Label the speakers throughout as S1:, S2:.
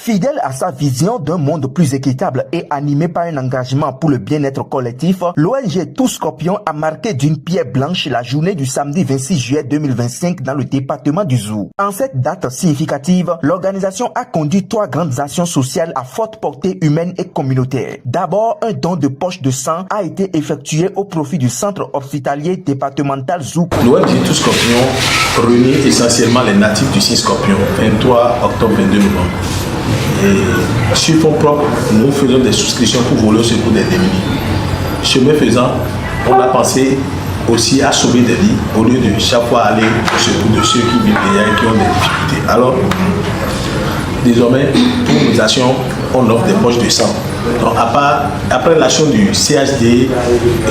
S1: Fidèle à sa vision d'un monde plus équitable et animé par un engagement pour le bien-être collectif, l'ONG Tous Scorpions a marqué d'une pierre blanche la journée du samedi 26 juillet 2025 dans le département du Zou. En cette date significative, l'organisation a conduit 3 grandes actions sociales à forte portée humaine et communautaire. D'abord, un don de poche de sang a été effectué au profit du centre hospitalier départemental Zou.
S2: L'ONG Tous Scorpions réunit essentiellement les natifs du 6 Scorpions, 23 octobre 22 novembre. Et sur fonds propres, nous faisons des souscriptions pour voler au secours des démunis. Chemin faisant, on a pensé aussi à sauver des vies au lieu de chaque fois aller au secours de ceux qui vivent derrière et qui ont des difficultés. Alors, désormais, pour nos actions, on offre des poches de sang. Donc, après l'action du CHD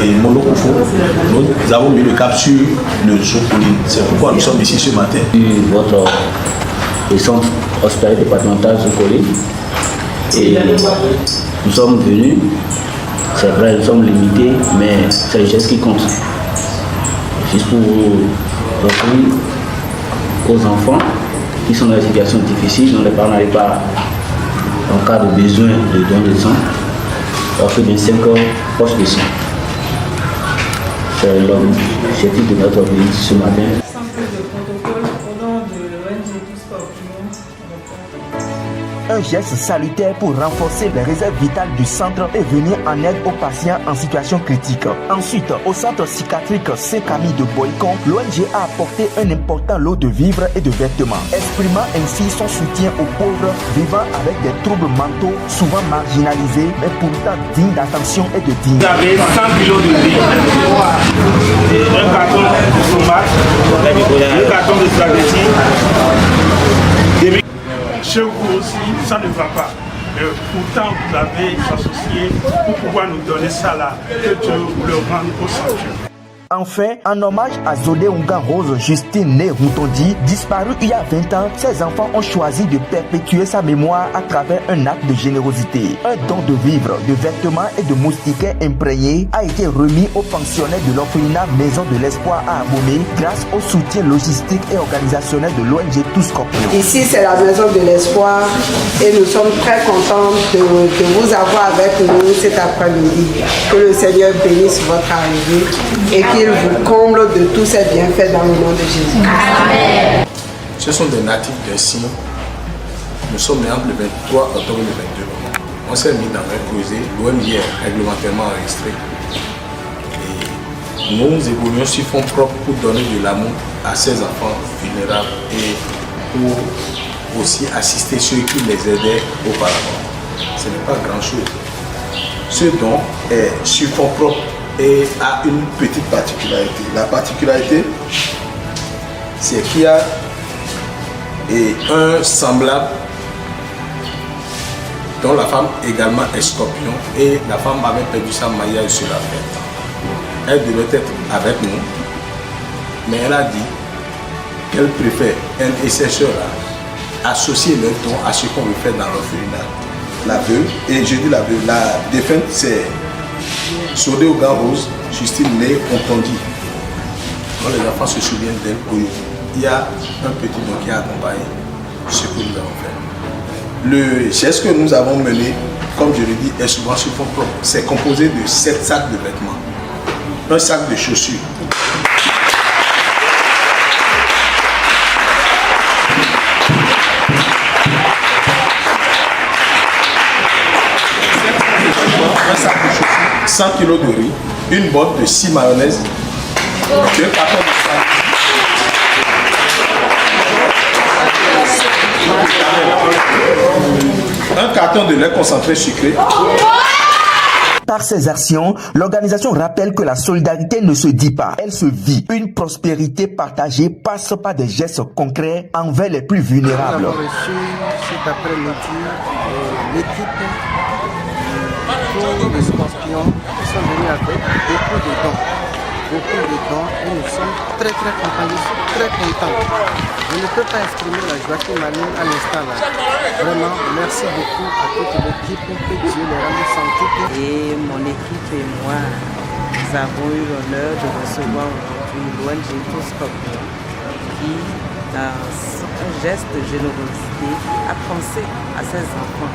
S2: et Monokufo, nous avons mis le cap sur le Zoukouli. C'est pourquoi nous sommes ici ce matin.
S3: Le centre hospitalier départemental Zoukouli. Et nous sommes venus, c'est vrai, nous sommes limités, mais c'est le geste qui compte. Juste pour offrir aux enfants qui sont dans des situations difficiles, dont les parents n'arrivent pas en cas de besoin de don de sang, offrir 25 poches de sang. C'est l'objectif de notre visite ce matin.
S1: Un geste salutaire pour renforcer les réserves vitales du centre et venir en aide aux patients en situation critique. Ensuite, au centre psychiatrique Saint-Camille de Boycon, l'ONG a apporté un important lot de vivres et de vêtements, exprimant ainsi son soutien aux pauvres vivant avec des troubles mentaux souvent marginalisés, mais pourtant dignes d'attention et de dignité.
S4: Vous avez 100 kilos de riz, un carton de tomates, un carton de spaghettis. Chez vous aussi, ça ne va pas. Pourtant, vous avez associé pour pouvoir nous donner ça là, que Dieu le rende au sanctuaire.
S1: Enfin, en hommage à Zodé Unga Rose Justine Né Routondi, disparue il y a 20 ans, ses enfants ont choisi de perpétuer sa mémoire à travers un acte de générosité. Un don de vivres, de vêtements et de moustiquaires imprégnés a été remis aux pensionnaires de l'orphelinat Maison de l'Espoir à Abomey grâce au soutien logistique et organisationnel de l'ONG Tous Scorpions.
S5: Ici, c'est la Maison de l'Espoir et nous sommes très contents de vous avoir avec nous cet après-midi. Que le Seigneur bénisse votre arrivée et qu'il vous comble de tous ces bienfaits dans le nom de Jésus. Amen.
S2: Ce sont des natifs de Sion. Nous sommes nés entre le 23 octobre et le 22 novembre. On s'est mis dans un projet, l'ONG est réglementairement enregistré. Et nous évoluons sur fonds propres pour donner de l'amour à ces enfants vulnérables et pour aussi assister ceux qui les aidaient auparavant. Ce n'est pas grand-chose. Ce don est sur fonds propres et a une petite particularité. La particularité, c'est qu'il y a un semblable dont la femme également est scorpion et la femme avait perdu sa maillage sur la fête. Elle devait être avec nous, mais elle a dit qu'elle préfère, elle et ses soeurs-là, associer leur don à ce qu'on veut faire dans l'orphelinat. La veuve, et je dis la veuve, la défunte c'est Sodé Ogan Rose, Justine Né Routondi. Quand les enfants se souviennent d'elle, il y a un petit don qui a accompagné ce que nous avons fait. Le geste que nous avons mené, comme je le dis, est souvent sur fonds propres. C'est composé de 7 sacs de vêtements, un sac de chaussures, un sac de chaussures, 100 kg de riz, une boîte de 6 mayonnaises, 2 cartons de salade, un carton de lait concentré sucré.
S1: Par ces actions, l'organisation rappelle que la solidarité ne se dit pas, elle se vit. Une prospérité partagée passe par des gestes concrets envers les plus vulnérables.
S6: Nous avons reçu cet après-midi l'équipe des Scorpions qui sont venus avec beaucoup de dons. Et nous sommes très contents, je suis très content. Je ne peux pas exprimer la joie qui m'anime à l'instant là. Vraiment, merci beaucoup à toute l'équipe, que Dieu les rende santé.
S7: Et mon équipe et moi, nous avons eu l'honneur de recevoir aujourd'hui l'ONG Tous Scorpions qui un geste de générosité à penser à ces enfants,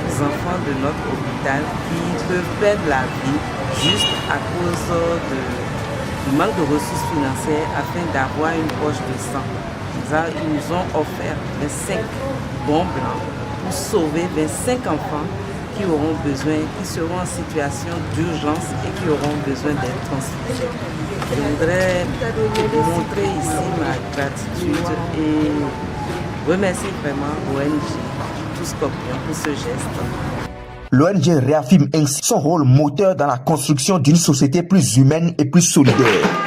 S7: les enfants de notre hôpital qui peuvent perdre la vie juste à cause du manque de ressources financières afin d'avoir une poche de sang. Ils nous ont offert 25 bons blancs pour sauver 25 enfants qui auront besoin, qui seront en situation d'urgence et qui auront besoin d'être transfusés. Je voudrais montrer ici ma gratitude et remercier vraiment l'ONG Tout Scorpion pour ce geste.
S1: L'ONG réaffirme ainsi son rôle moteur dans la construction d'une société plus humaine et plus solidaire.